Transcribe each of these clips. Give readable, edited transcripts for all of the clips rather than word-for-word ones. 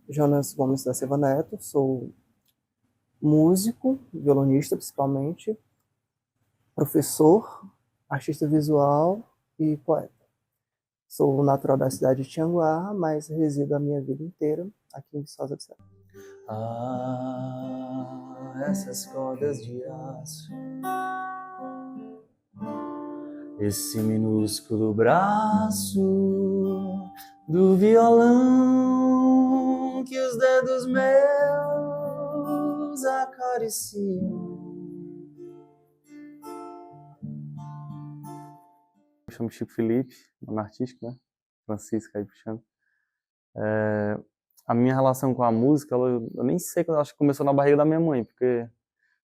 Jonas Gomes da Silva Neto, sou músico, violonista principalmente, professor, artista visual e poeta. Sou natural da cidade de Tianguá, mas resido a minha vida inteira aqui em Viçosa do Ceará. Ah, essas cordas de aço, esse minúsculo braço do violão que os dedos meus acariciam. Me chamo Chico Felipe, nome artístico, né? Francisco aí puxando. A minha relação com a música, eu nem sei, eu acho que começou na barriga da minha mãe, porque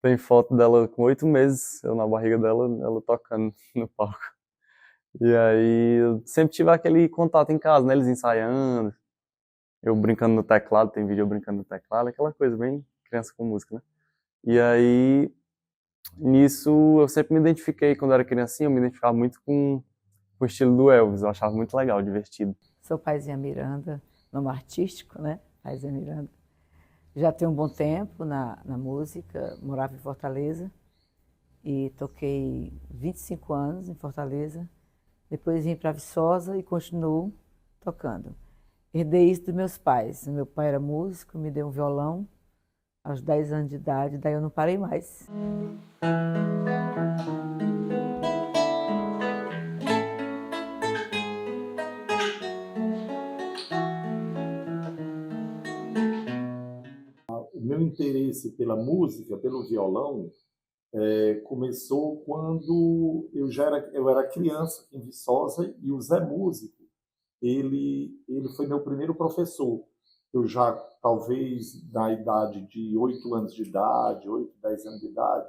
tem foto dela com 8 meses, eu na barriga dela, ela tocando no palco. E aí eu sempre tive aquele contato em casa, né? Eles ensaiando, eu brincando no teclado, tem vídeo eu brincando no teclado, aquela coisa bem criança com música, né? E aí, nisso, eu sempre me identifiquei, quando eu era criancinha, eu me identificava muito com o estilo do Elvis, eu achava muito legal, divertido. Sou Paizinha Miranda, nome artístico, né? Paizinha Miranda. Já tenho um bom tempo na música, morava em Fortaleza e toquei 25 anos em Fortaleza. Depois vim para Viçosa e continuo tocando. Herdei isso dos meus pais. Meu pai era músico, me deu um violão aos 10 anos de idade, daí eu não parei mais. O meu interesse pela música, pelo violão, começou quando eu era criança em Viçosa e o Zé Músico, ele foi meu primeiro professor. Eu já, talvez, na idade de 8 anos de idade, 8, 10 anos de idade,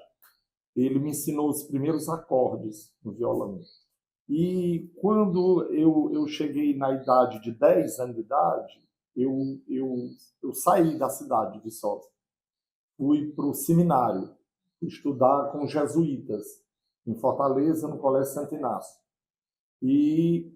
ele me ensinou os primeiros acordes no violão. E quando eu cheguei na idade de 10 anos de idade, eu saí da cidade de Viçosa. Fui para o seminário, estudar com jesuítas, em Fortaleza, no Colégio Santo Inácio. E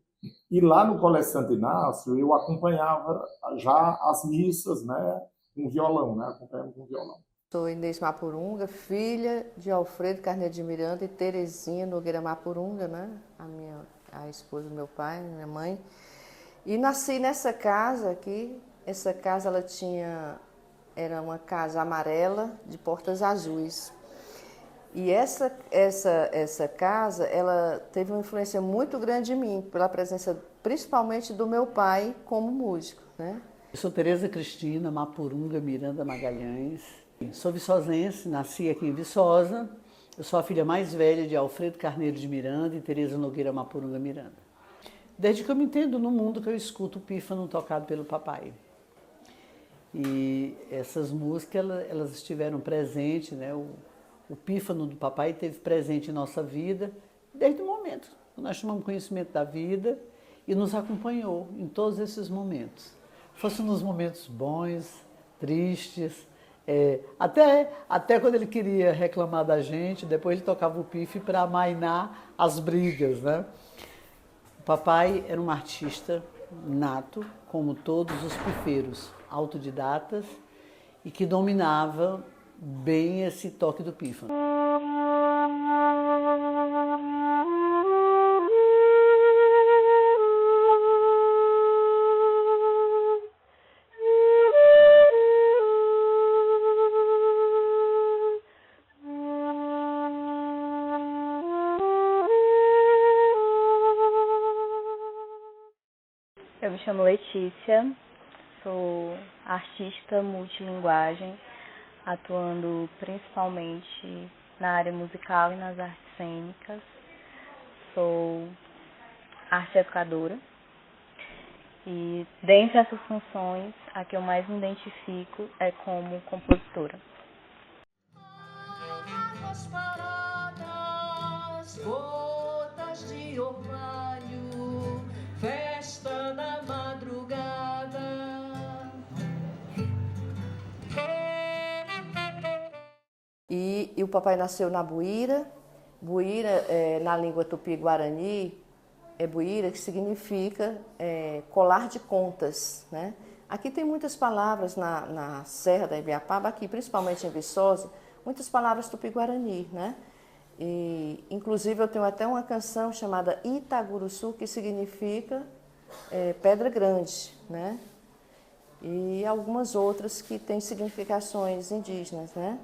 lá no Colégio Santo Inácio, eu acompanhava já as missas, né, com violão, né, acompanhando com violão. Sou Inês Mapurunga, filha de Alfredo Carneiro de Miranda e Terezinha Nogueira Mapurunga, né, a esposa do meu pai, minha mãe. E nasci nessa casa aqui. Essa casa era uma casa amarela de portas azuis. E essa casa, ela teve uma influência muito grande em mim, pela presença principalmente do meu pai como músico, né? Eu sou Tereza Cristina Mapurunga Miranda Magalhães. Sou viçosense, nasci aqui em Viçosa. Eu sou a filha mais velha de Alfredo Carneiro de Miranda e Tereza Nogueira Mapurunga Miranda. Desde que eu me entendo no mundo que eu escuto o pífano tocado pelo papai. E essas músicas, elas estiveram presentes, né? O pífano do papai esteve presente em nossa vida desde o momento que nós tomamos conhecimento da vida e nos acompanhou em todos esses momentos. Fosse nos momentos bons, tristes, até quando ele queria reclamar da gente, depois ele tocava o pife para amainar as brigas, né? O papai era um artista nato, como todos os pifeiros, autodidatas, e que dominava bem esse toque do pífano. Eu me chamo Letícia, sou artista multilinguagem, atuando principalmente na área musical e nas artes cênicas. Sou arte educadora e, dentre essas funções, a que eu mais me identifico é como compositora. Gotas de orvalho, festa da madrugada. E o papai nasceu na Buíra. Buíra, na língua tupi-guarani, é buíra, que significa colar de contas, né? Aqui tem muitas palavras na Serra da Ibiapaba, aqui principalmente em Viçosa, muitas palavras tupi-guarani, né? E, inclusive eu tenho até uma canção chamada Itaguruçu, que significa pedra grande, né? E algumas outras que têm significações indígenas, né?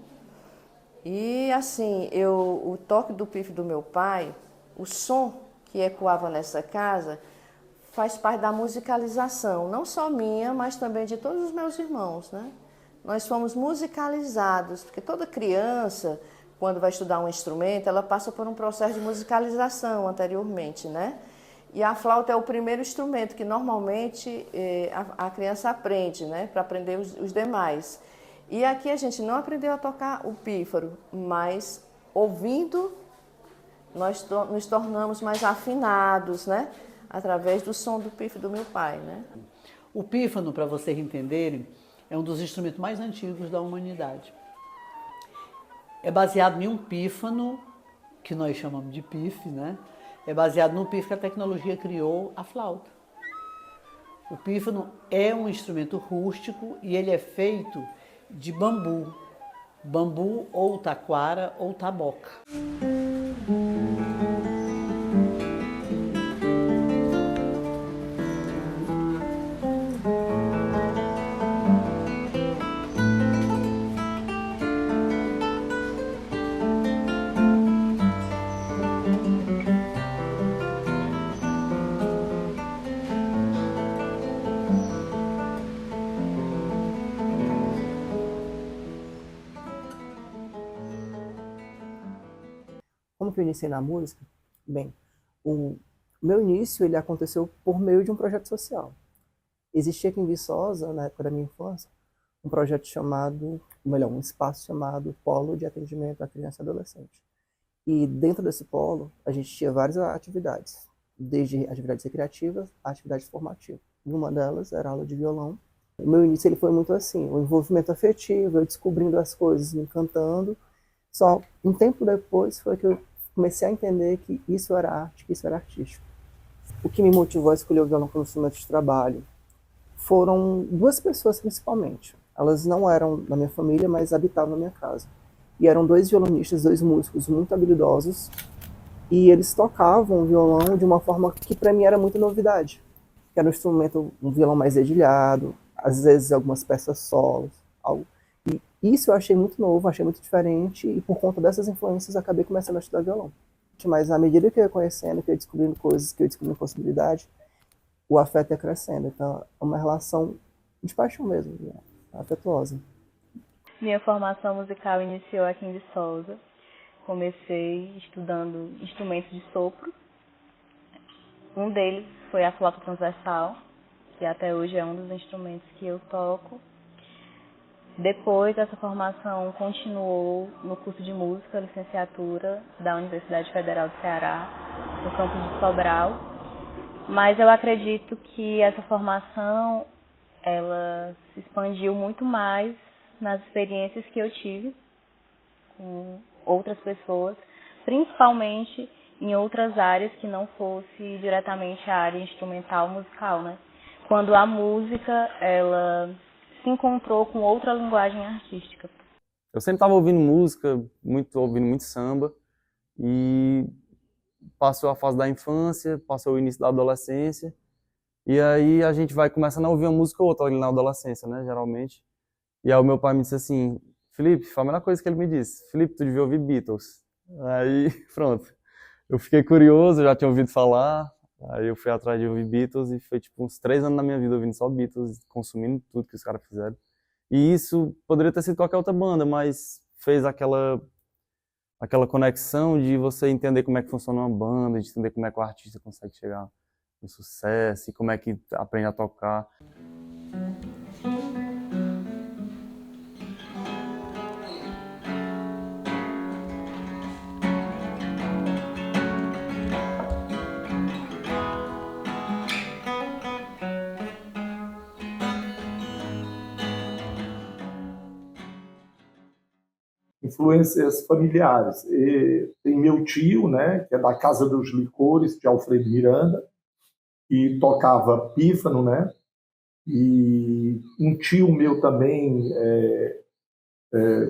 E assim, o toque do pífaro do meu pai, o som que ecoava nessa casa, faz parte da musicalização, não só minha, mas também de todos os meus irmãos, né? Nós fomos musicalizados, porque toda criança, quando vai estudar um instrumento, ela passa por um processo de musicalização anteriormente, né? E a flauta é o primeiro instrumento que normalmente a criança aprende, né? Para aprender os demais. E aqui a gente não aprendeu a tocar o pífaro, mas ouvindo, nós nos tornamos mais afinados, né? Através do som do pífaro do meu pai, né? O pífano, para vocês entenderem, é um dos instrumentos mais antigos da humanidade. É baseado em um pífano, que nós chamamos de pife, né? É baseado no pífano que a tecnologia criou a flauta. O pífano é um instrumento rústico e ele é feito de bambu. Bambu ou taquara ou taboca. Como que eu iniciei na música? Bem, o meu início ele aconteceu por meio de um projeto social. Existia aqui em Viçosa, na época da minha infância, um projeto chamado, um espaço chamado Polo de Atendimento à Criança e Adolescente. E dentro desse polo, a gente tinha várias atividades, desde atividades recreativas a atividades formativas. E uma delas era a aula de violão. O meu início ele foi muito assim, o envolvimento afetivo, eu descobrindo as coisas, me encantando. Só um tempo depois foi que eu comecei a entender que isso era arte, que isso era artístico. O que me motivou a escolher o violão como instrumento de trabalho foram duas pessoas principalmente. Elas não eram da minha família, mas habitavam na minha casa. E eram dois violonistas, dois músicos muito habilidosos, e eles tocavam o violão de uma forma que para mim era muita novidade. Era um instrumento, um violão mais dedilhado, às vezes algumas peças solos, algo. E isso eu achei muito novo, achei muito diferente, e por conta dessas influências acabei começando a estudar violão. Mas à medida que eu ia conhecendo, que eu ia descobrindo coisas, que eu ia descobrindo possibilidades, o afeto ia crescendo. Então é uma relação de paixão mesmo, né? Afetuosa. Minha formação musical iniciou aqui em Viçosa. Comecei estudando instrumentos de sopro. Um deles foi a flauta transversal, que até hoje é um dos instrumentos que eu toco. Depois, essa formação continuou no curso de música, licenciatura da Universidade Federal do Ceará, no campus de Sobral. Mas eu acredito que essa formação, ela se expandiu muito mais nas experiências que eu tive com outras pessoas, principalmente em outras áreas que não fosse diretamente a área instrumental musical, né? Quando a música, ela se encontrou com outra linguagem artística. Eu sempre estava ouvindo música, ouvindo muito samba, e passou a fase da infância, passou o início da adolescência, e aí a gente vai começando a ouvir uma música ou outra ali na adolescência, né, geralmente. E aí o meu pai me disse assim, Felipe, foi a melhor coisa que ele me disse, Felipe, tu devia ouvir Beatles. Aí, pronto, eu fiquei curioso, eu já tinha ouvido falar, aí eu fui atrás de ouvir Beatles e foi tipo uns 3 anos da minha vida ouvindo só Beatles, consumindo tudo que os caras fizeram. E isso poderia ter sido qualquer outra banda, mas fez aquela conexão de você entender como é que funciona uma banda, de entender como é que o artista consegue chegar no sucesso e como é que aprende a tocar. influências familiares. E tem meu tio, né, que é da Casa dos Licores, de Alfredo Miranda, que tocava pífano, né? E um tio meu também,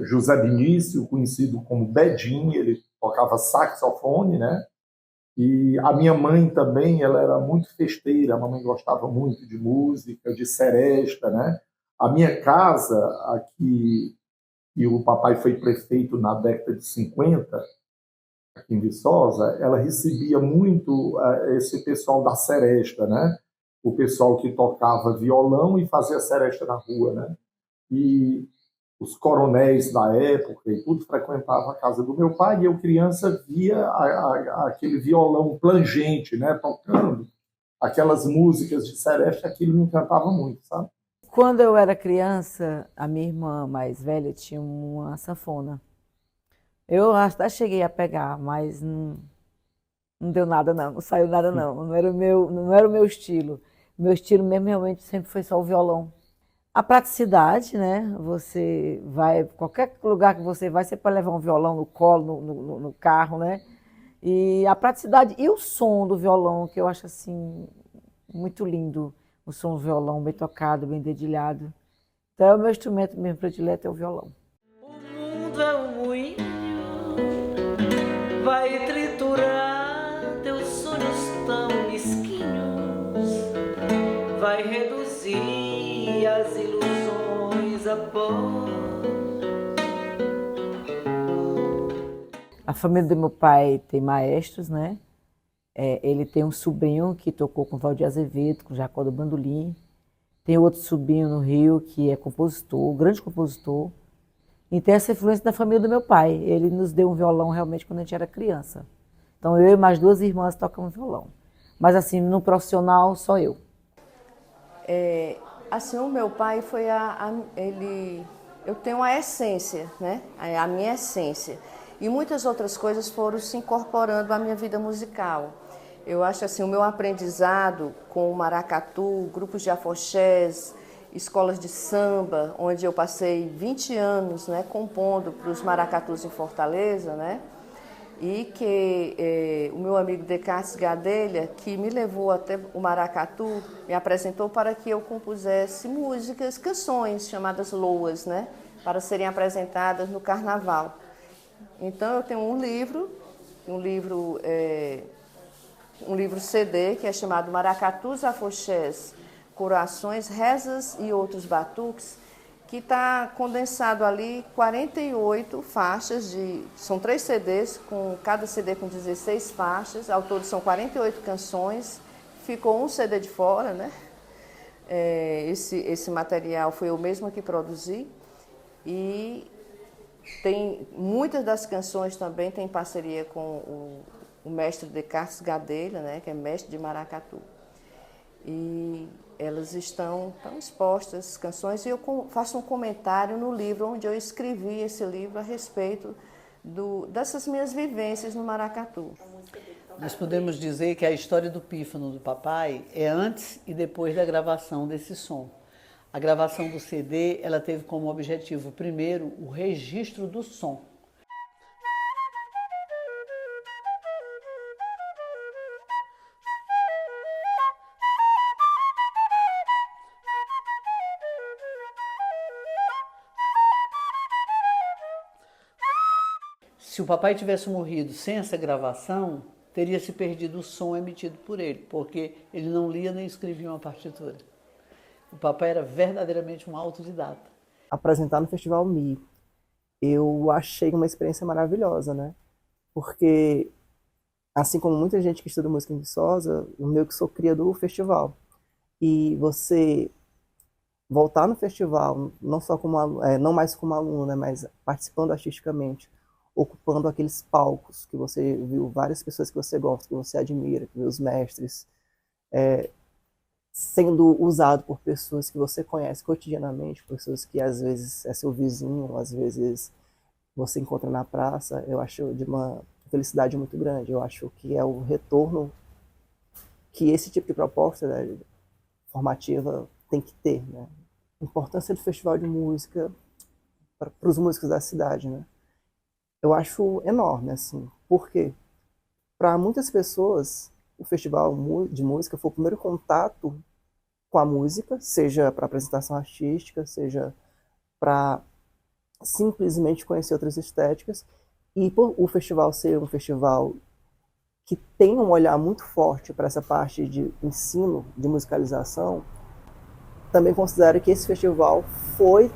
José Benício, conhecido como Bedinho, ele tocava saxofone, né? E a minha mãe também, ela era muito festeira, a mamãe gostava muito de música, de seresta, né? A minha casa, aqui, e o papai foi prefeito na década de 50, aqui em Viçosa, ela recebia muito esse pessoal da seresta, né? O pessoal que tocava violão e fazia seresta na rua, né? E os coronéis da época e tudo frequentavam a casa do meu pai, e eu, criança, via aquele violão plangente, né, tocando aquelas músicas de seresta, aquilo me encantava muito, sabe? Quando eu era criança, a minha irmã mais velha tinha uma sanfona. Eu até cheguei a pegar, mas não deu nada não, não saiu nada não. Não era o meu estilo. Meu estilo mesmo realmente sempre foi só o violão. A praticidade, né? Você vai, qualquer lugar que você vai, você pode levar um violão no colo, no carro, né? E a praticidade e o som do violão, que eu acho assim muito lindo. O som do violão bem tocado, bem dedilhado. Então, o meu instrumento mesmo predileto é o violão. O mundo é um moinho, vai triturar teus sonhos tão mesquinhos, vai reduzir as ilusões a pó. A família do meu pai tem maestros, né? Ele tem um sobrinho que tocou com Valdir Azevedo, com Jacó do Bandolim. Tem outro sobrinho no Rio que é compositor, grande compositor. E tem essa influência da família do meu pai. Ele nos deu um violão realmente quando a gente era criança. Então eu e mais duas irmãs tocamos violão. Mas assim, no profissional, só eu. Assim, o meu pai foi eu tenho a essência, né? A minha essência. E muitas outras coisas foram se incorporando à minha vida musical. Eu acho assim, o meu aprendizado com o maracatu, grupos de afoxés, escolas de samba, onde eu passei 20 anos, né, compondo para os maracatus em Fortaleza, né? E que o meu amigo Descartes Gadelha, que me levou até o maracatu, me apresentou para que eu compusesse músicas, canções chamadas loas, né, para serem apresentadas no carnaval. Então eu tenho um livro CD que é chamado Maracatus, Afoxés, Corações, Rezas e Outros Batuques, que está condensado ali 48 faixas, são 3 CDs, cada CD com 16 faixas, ao todo são 48 canções, ficou um CD de fora, né? Esse material foi eu mesma que produzi, e tem muitas das canções também tem parceria com o mestre Descartes Gadelha, né, que é mestre de maracatu. E elas estão expostas, canções, e eu faço um comentário no livro, onde eu escrevi esse livro a respeito dessas minhas vivências no maracatu. Nós podemos dizer que a história do pífano do papai é antes e depois da gravação desse som. A gravação do CD, ela teve como objetivo, primeiro, o registro do som. Se o papai tivesse morrido sem essa gravação, teria se perdido o som emitido por ele, porque ele não lia nem escrevia uma partitura. O papai era verdadeiramente um autodidata. Apresentar no Festival Mi, eu achei uma experiência maravilhosa, né? Porque, assim como muita gente que estuda música em Viçosa, eu meio que sou cria do festival. E você voltar no festival, não só como não mais como aluno, né, mas participando artisticamente, ocupando aqueles palcos que você viu várias pessoas que você gosta, que você admira, que vê os mestres, sendo usado por pessoas que você conhece cotidianamente, pessoas que às vezes é seu vizinho, às vezes você encontra na praça, eu acho de uma felicidade muito grande. Eu acho que é o retorno que esse tipo de proposta, né, formativa tem que ter, né? A importância do festival de música para os músicos da cidade, né? eu acho enorme, assim. Por quê? Para muitas pessoas, o festival de música foi o primeiro contato com a música, seja para apresentação artística, seja para simplesmente conhecer outras estéticas. E por o festival ser um festival que tem um olhar muito forte para essa parte de ensino, de musicalização, também considero que esse festival foi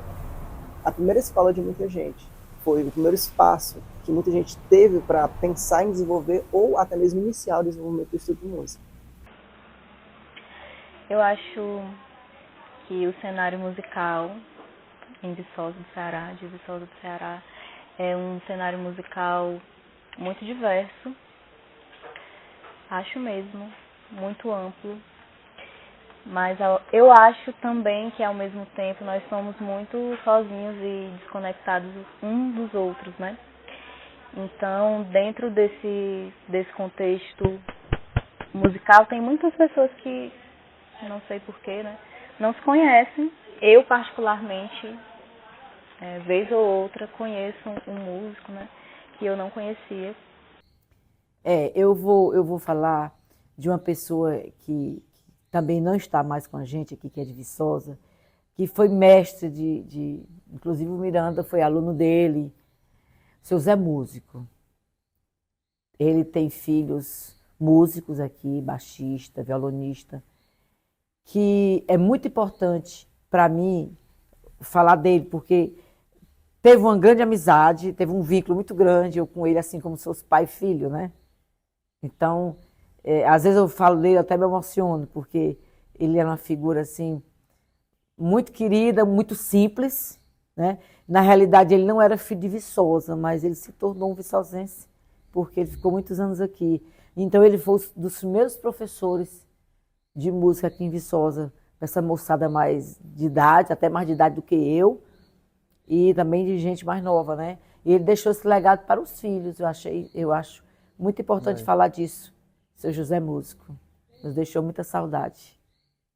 a primeira escola de muita gente. Foi o primeiro espaço que muita gente teve para pensar em desenvolver ou até mesmo iniciar o desenvolvimento do estudo de música. Eu acho que o cenário musical em Viçosa do Ceará, de Viçosa do Ceará, é um cenário musical muito diverso. Acho mesmo, muito amplo. Mas eu acho também que, ao mesmo tempo, nós somos muito sozinhos e desconectados uns dos outros, né? Então, dentro desse contexto musical, tem muitas pessoas que, não sei porquê, né, não se conhecem. Eu, particularmente, vez ou outra, conheço um músico, né, que eu não conhecia. Eu vou falar de uma pessoa que também não está mais com a gente aqui, que é de Viçosa, que foi mestre inclusive o Miranda foi aluno dele, seu Zé Músico. Ele tem filhos músicos aqui, baixista, violonista, que é muito importante para mim falar dele, porque teve uma grande amizade, teve um vínculo muito grande, eu com ele, assim como seus pai e filho, né? Então, às vezes eu falo dele, até me emociono, porque ele era uma figura, assim, muito querida, muito simples, né? Na realidade, ele não era filho de Viçosa, mas ele se tornou um viçosense, porque ele ficou muitos anos aqui. Então, ele foi um dos primeiros professores de música aqui em Viçosa, essa moçada mais de idade, até mais de idade do que eu, e também de gente mais nova, né? E ele deixou esse legado para os filhos, eu acho muito importante falar disso. Seu José Músico nos deixou muita saudade.